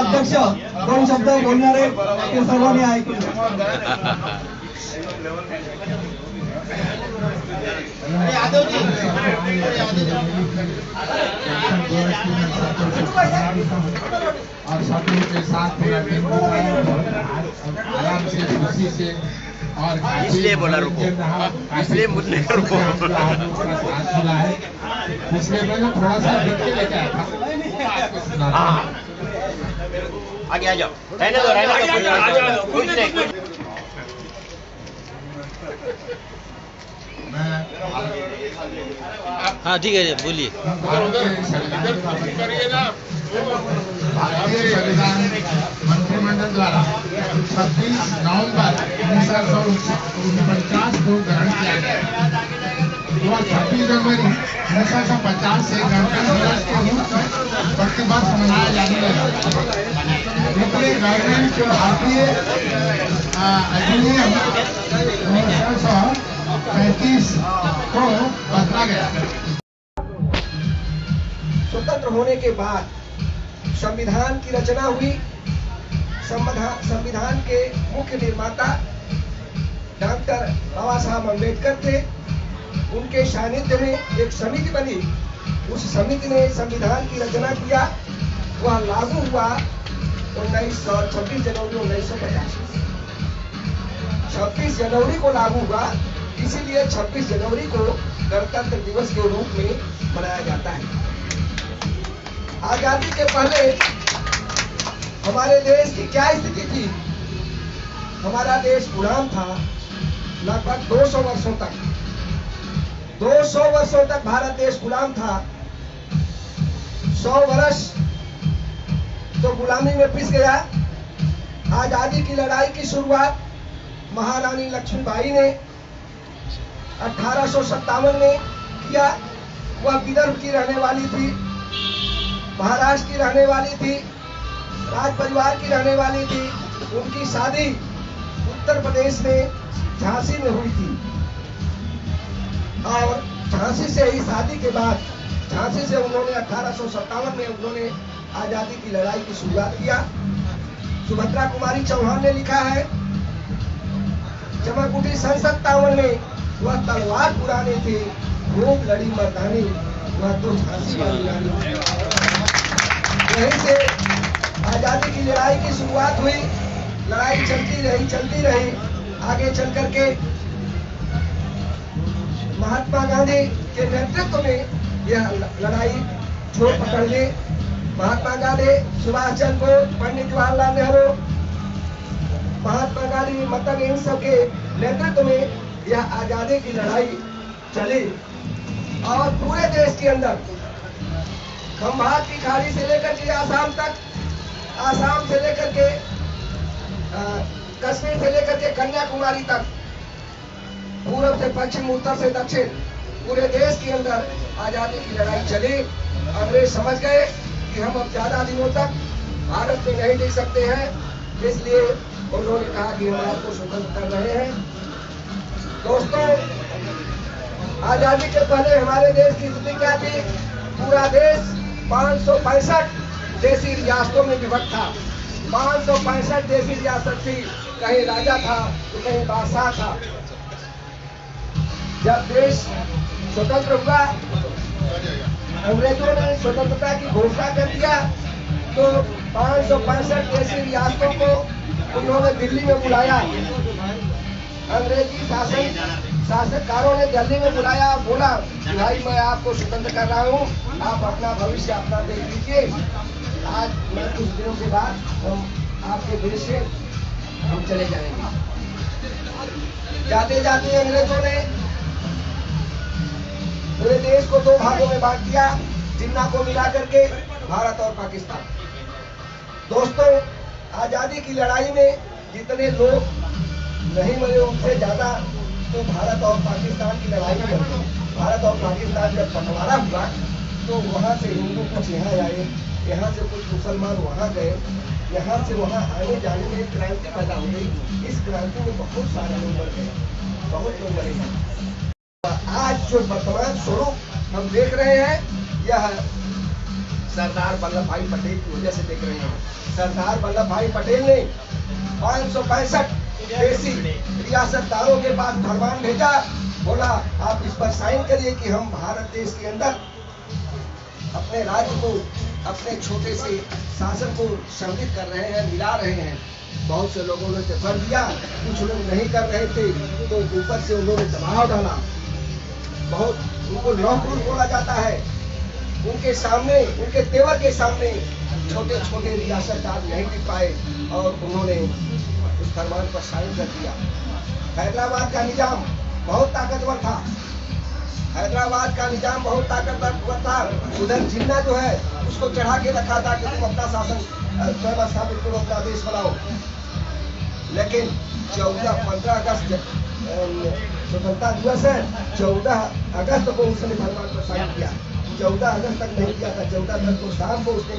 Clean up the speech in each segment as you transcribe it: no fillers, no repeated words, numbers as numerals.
अध्यक्ष 2 शब्द बोलणार आहे ते सर्वांनी ऐकून घ्या. और सभी के साथ पूरा आराम से खुशी से और इसलिए बोला रुको, इसलिए मुझे रुको। साथ मिला है इसलिए मैं थोड़ा सा लिख के लेके आया था। हाँ आगे आ जाओ, रहने दो कुछ नहीं। हाँ ठीक है बोलिए। भारतीय संविधान मंत्रिमंडल द्वारा 26 नवंबर 1949 को ग्रहण किया गया और 26 जनवरी 1950 से गणतंत्र दिवस के रूप में प्रतिवर्ष मनाया जाने लगा। इसलिए गवर्नमेंट जो भारतीय अधिनियम 1935 को बदला गया। स्वतंत्र होने के बाद संविधान की रचना हुई। संविधान के मुख्य निर्माता डॉक्टर बाबा साहब अम्बेडकर थे। उनके सानिध्य में एक समिति बनी। उस समिति ने संविधान की रचना किया। वह लागू हुआ 26 जनवरी 1950। 26 जनवरी को लागू हुआ, इसीलिए 26 जनवरी को गणतंत्र दिवस के रूप में मनाया जाता है। आजादी के पहले हमारे देश की क्या स्थिति थी? हमारा देश गुलाम था लगभग 200 वर्षों तक। 200 वर्षों तक भारत देश गुलाम था। 100 वर्ष तो गुलामी में पिस गया। आजादी की लड़ाई की शुरुआत महारानी लक्ष्मीबाई ने 1857 में किया। वह विदर्भ की रहने वाली थी, महाराष्ट्र की रहने वाली थी, राज परिवार की रहने वाली थी। उनकी शादी उत्तर प्रदेश में झांसी में हुई थी और झांसी से ही शादी के बाद झांसी से उन्होंने 1857 में उन्होंने आजादी की लड़ाई की शुरुआत किया। सुभद्रा कुमारी चौहान ने लिखा है, चमक उठी सन 57 में वह तलवार पुरानी थी, खूब लड़ी मर्दानी, वह तो झांसी वाली रानी। यहीं से आजादी की लड़ाई की शुरुआत हुई। लड़ाई चलती रही। आगे चल करके महात्मा गांधी के नेतृत्व में यह लड़ाई छोर पकड़ ली। महात्मा गांधी, सुभाष चंद्र बोस, पंडित जवाहरलाल नेहरू, महात्मा गांधी मतलब इन सबके नेतृत्व में यह आजादी की लड़ाई चली और पूरे देश के अंदर खंभात की खाड़ी से लेकर के आसाम तक, आसाम से लेकर के कश्मीर से लेकर के कन्याकुमारी तक, पूर्व से पश्चिम, उत्तर से दक्षिण, पूरे देश के अंदर आजादी की लड़ाई चली। अंग्रेज समझ गए कि हम अब ज्यादा दिनों तक भारत में नहीं टिक सकते हैं, इसलिए उन्होंने कहा कि हम आपको स्वतंत्र कर रहे हैं। दोस्तों, आजादी के पहले हमारे देश की स्थिति क्या थी? पूरा देश 565 देशी रियासतों में विभक्त था। 565 देशी रियासत थी। कहीं राजा था तो कहीं बादशाह था। जब देश स्वतंत्र हुआ, अंग्रेजों ने स्वतंत्रता की घोषणा कर दिया तो 565 देशी रियासतों को उन्होंने दिल्ली में बुलाया। अंग्रेजी शासककारों ने दिल्ली में बुलाया, बोला कि भाई मैं आपको स्वतंत्र कर रहा हूँ, आप अपना भविष्य अपना देख लीजिए। आज मैं कुछ दिनों के बाद हम आपके देश से हम चले जाएंगे। जाते जाते अंग्रेजों ने पूरे देश को 2 भागों में बांट दिया, जिन्ना को मिला करके भारत और पाकिस्तान। दोस्तों, आजादी की लड़ाई में जितने लोग नहीं मरे उनसे ज्यादा तो भारत और पाकिस्तान की लड़ाई में मरे। भारत और पाकिस्तान जब बंटवारा हुआ तो वहां से हिंदू कुछ यहाँ आए, यहाँ से कुछ मुसलमान वहां गए, यहाँ से वहां आने जाने में क्रांति पैदा हो गई। इस क्रांति में बहुत सारे लोग मर गए, बहुत लोग मरे हैं। आज जो वर्तमान स्वरूप हम देख रहे हैं, यह सरदार वल्लभ भाई पटेल की वजह से देख रहे हैं। सरदार वल्लभ भाई पटेल ने 565 देसी रियासतदारों के पास फरमान भेजा, बोला आप इस पर साइन करिए कि हम भारत देश के अंदर अपने राज्य को, अपने छोटे से शासन को सम्मिलित कर रहे हैं, मिला रहे हैं। बहुत से लोगों ने तो कर दिया, कुछ लोग नहीं कर रहे थे, तो ऊपर से उन्होंने दबाव डाला। बहुत उनको लौहपुरुष बोला जाता है। उनके सामने, उनके तेवर के सामने छोटे छोटे रियासतदार नहीं टिक पाए और उन्होंने उस फरमान पर साइन कर दिया। हैदराबाद का निजाम बहुत ताकतवर था। हैदराबाद का निजाम बहुत ताकतवर था। उधर जिन्ना जो है उसको चढ़ा के रखा था कि तुम अपना शासन स्वयं स्थापित करो, अपना देश बनाओ। लेकिन 15 अगस्त स्वतंत्रता दिवस है, 14 अगस्त को उसने फरमान पर साइन किया। 14 अगस्त तक नहीं किया था, 14 तक को शाम को उसने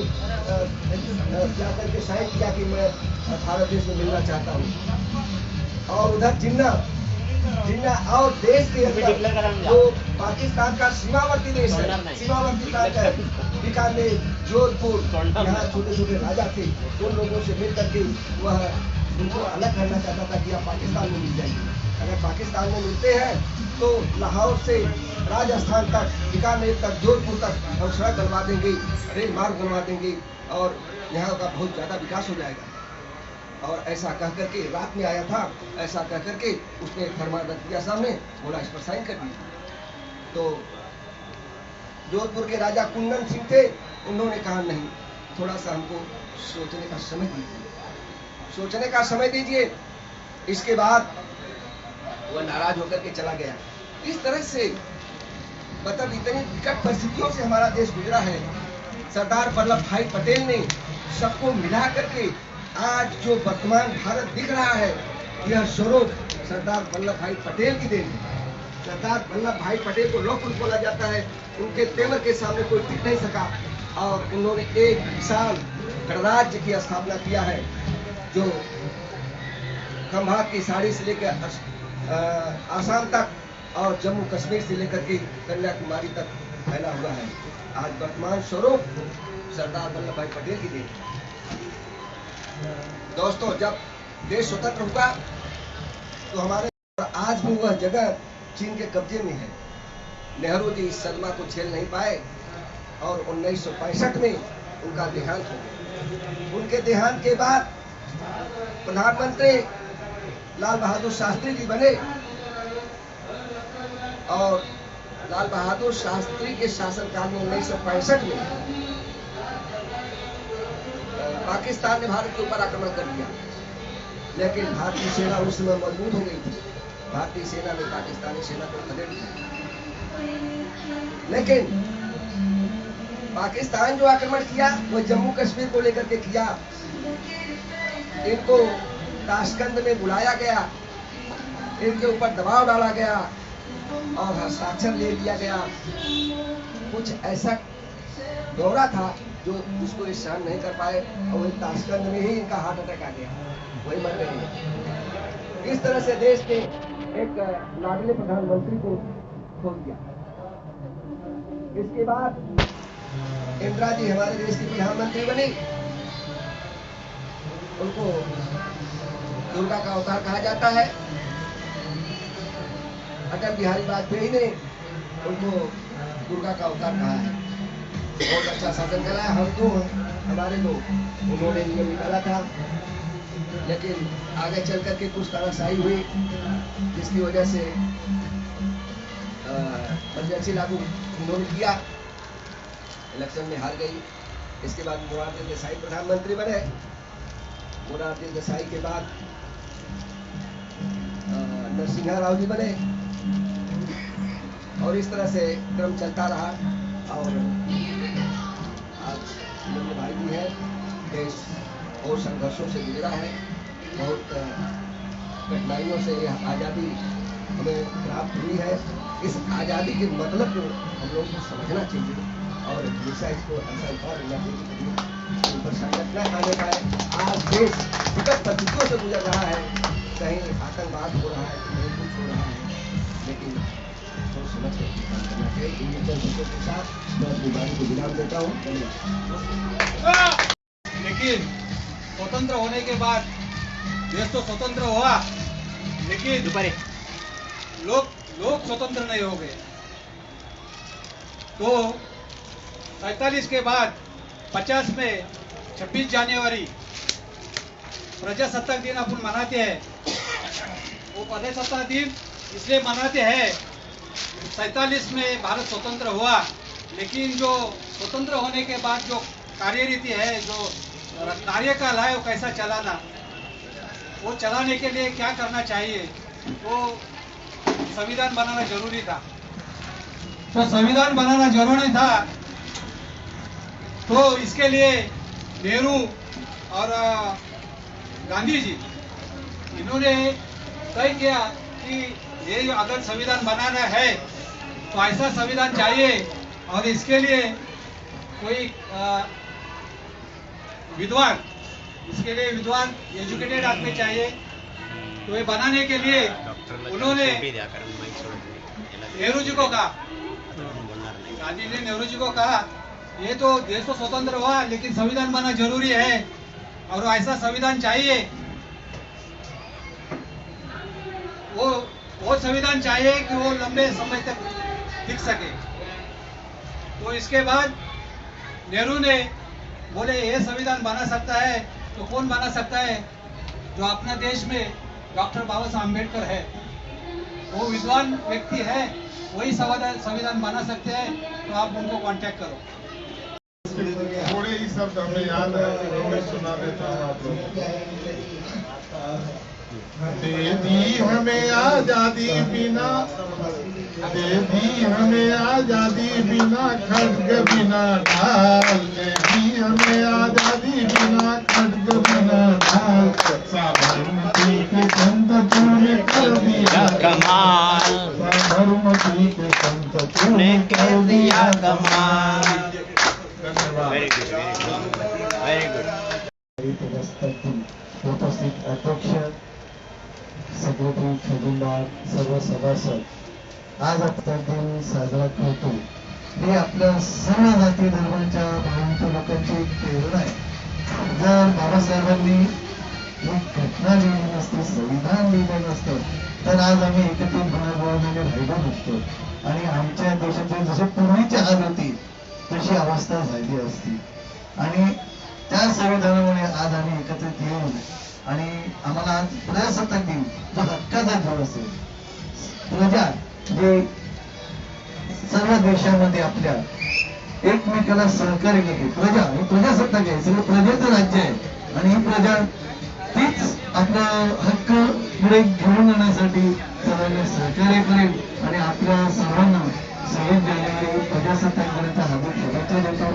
जाकर के साइन किया कि मैं भारत देश में मिलना चाहता हूँ। और उधर जिन्ना और देश के अंदर जो पाकिस्तान का सीमावर्ती देश है, सीमावर्ती प्रांत है, बीकानेर, जोधपुर, यहाँ छोटे छोटे राजा थे, उन लोगों से मिल करके वह उनको अलग करना चाहता था कि आप पाकिस्तान में मिल जाइए। अगर पाकिस्तान में मिलते हैं तो लाहौर से राजस्थान तक, बीकानेर तक, जोधपुर तक हम सड़क बनवा देंगे, रेल मार्ग बनवा देंगे और यहाँ का बहुत ज्यादा विकास हो जाएगा। और ऐसा कह करके रात में आया था, ऐसा कह करके उसने फरमान रख दिया सामने, बोला इस पर साइन कर दिया। तो जोधपुर के राजा कुंदन सिंह थे, उन्होंने कहा नहीं, थोड़ा सा हमको सोचने का समय दीजिए, सोचने का समय दीजिए। इसके बाद वह नाराज होकर के चला गया। इस तरह से मतलब इतनी विकट परिस्थितियों से हमारा देश गुजरा है। सरदार वल्लभ भाई पटेल ने सबको मिला करके आज जो वर्तमान भारत दिख रहा है, यह स्वरूप सरदार वल्लभ भाई पटेल की देन है। सरदार वल्लभ भाई पटेल को लौहपुरुष बोला जाता है। उनके तेवर के सामने कोई टिक नहीं सका और उन्होंने एक विशाल गणराज्य की स्थापना किया है, जो खंभात की साड़ी से लेकर आसाम तक और जम्मू कश्मीर से लेकर के कन्याकुमारी तक फैला हुआ है। आज वर्तमान स्वरूप सरदार वल्लभ भाई पटेल की देन। दोस्तों, जब देश स्वतंत्र हुआ तो हमारे आज भी वह जगह चीन के कब्जे में है। नेहरू जी इस सदमा को झेल नहीं पाए और 1965 में उनका देहांत हो गया। उनके देहांत के बाद प्रधानमंत्री लाल बहादुर शास्त्री जी बने और लाल बहादुर शास्त्री के शासनकाल में 1965 में पाकिस्तान ने भारत के ऊपर आक्रमण कर दिया। लेकिन भारतीय सेना उस समय मजबूत हो गई थी। भारतीय सेना ने पाकिस्तानी सेना को खदेड़ दिया। लेकिन पाकिस्तान जो आक्रमण किया वो जम्मू कश्मीर को लेकर के किया। इनको ताशकंद में बुलाया गया, इनके ऊपर दबाव डाला गया और हस्ताक्षर ले लिया गया। कुछ ऐसा दौरा था जो जिसको ये सहन नहीं कर पाए और वही ताशकंद में ही इनका हार्ट अटैक आ गया, वही मर गए। इस तरह से देश के एक लाडले प्रधानमंत्री को खो दिया। इसके बाद इंदिरा जी हमारे देश की प्रधानमंत्री बनी। उनको दुर्गा का अवतार कहा जाता है। अटल बिहारी वाजपेयी ने उनको दुर्गा का अवतार कहा है। बहुत अच्छा शासन चला है। हम तो हमारे लोग उन्होंने नियम निकाला था, लेकिन आगे चल करके कुछ तानाशाही हुई, जिसकी वजह से इमरजेंसी लागू उन्होंने किया, इलेक्शन में हार गई। इसके बाद मोरारजी देसाई प्रधानमंत्री बने। मोरारजी देसाई के बाद नरसिंहा राव जी बने और इस तरह से क्रम चलता रहा। और आज मेरे भाई भी है, देश और संघर्षों से गुजरा है, बहुत कठिनाइयों से यह आज़ादी हमें प्राप्त हुई है। इस आज़ादी के मतलब को हम लोगों को समझना चाहिए और हमेशा इसको ऐसा उपाय देना चाहिए ऊपर संकट न आने पाए। आज देश विकट परिस्थितियों से गुजर रहा है, कहीं आतंकवाद हो रहा है, कहीं कुछ हो रहा है, लेकिन सोच समझ कर काम करना चाहिए। इन निर्देशों के साथ मैं अपनी बारी को विराम देता हूँ। धन्यवाद। लेकिन स्वतंत्र होने के बाद देश तो स्वतंत्र हुआ, लेकिन दुपारी लोग स्वतंत्र नहीं हो गए। तो 47 के बाद 50 में 26 जनवरी प्रजासत्ताक दिन अपन मनाते हैं। वो प्रजासत्ताक दिन इसलिए मनाते हैं, 47 में भारत स्वतंत्र हुआ, लेकिन जो स्वतंत्र होने के बाद जो कार्यरीति है, जो कार्यकाल है, वो कैसा चलाना, वो चलाने के लिए क्या करना चाहिए, वो संविधान बनाना जरूरी था। तो संविधान बनाना जरूरी था, तो इसके लिए नेहरू और गांधी जी इन्होंने तय किया कि ये अगर संविधान बनाना है तो ऐसा संविधान चाहिए, और इसके लिए कोई विद्वान एजुकेटेड आदमी चाहिए। तो ये बनाने के लिए उन्होंने नेहरू जी को कहा, गांधी जी ने नेहरू जी को कहा, ये तो देश तो स्वतंत्र हुआ, लेकिन संविधान बनना जरूरी है, और ऐसा संविधान चाहिए, वो संविधान चाहिए कि वो लंबे समय तक टिक सके। तो इसके बाद नेहरू ने बोले ये संविधान बना सकता है तो कौन बना सकता है, जो अपने देश में डॉक्टर बाबा साहब अम्बेडकर है, वो विद्वान व्यक्ति है, वही संविधान बना सकते हैं। तो आप उनको कांटेक्ट करो। थोड़े ही शब्द हमें याद है, मैं सुना देता हूँ आप लोगों को। दे दी हमें आजादी बिना, दे दी हमें आजादी बिना खड्ग बिना ढाल, दे दी हमें आजादी बिना खड्ग बिना ढाल, साबरमती के संत तूने कर दिया कमाल, साबरमती के संत तूने कर दिया कमाल। Very good, very good. उपस्थित अध्यक्ष, सेक्रेटरी, खजिनदार, सर्व सभासद, आज आपण दिन साजरा करतो, हे आपल्या सर्व जाती धर्माच्या भावंत लोकांची एक प्रेरणा आहे। जर बाबासाहेबांनी एक घटना लिहिली नसती, संविधान लिहिलं नसतं, तर आज आम्ही एकत्रित भावनेने राहिलो नसतो, आणि आमच्या देशाची जशी पूर्वीची हाल होती तशी अवस्था झाली असती। आणि त्या संविधानामुळे आज आम्ही एकत्रित येऊन, आणि आम्हाला आज प्रजासत्ताक दिन जो हक्काचा दिवस आहे, प्रजा जे सर्व देशामध्ये आपल्या एकमेकाला सहकार्य करते, प्रजा ही प्रजासत्ताक आहे, सगळं प्रजेचं राज्य आहे, आणि ही प्रजा तीच आपला हक्क पुढे घेऊन जाण्यासाठी सर्वांना सहकार्य करेल, आणि आपल्या सर्वांना 26 जानेवारी प्रजासत्ताक दिनाच्या हार्दिक शुभेच्छा देतो।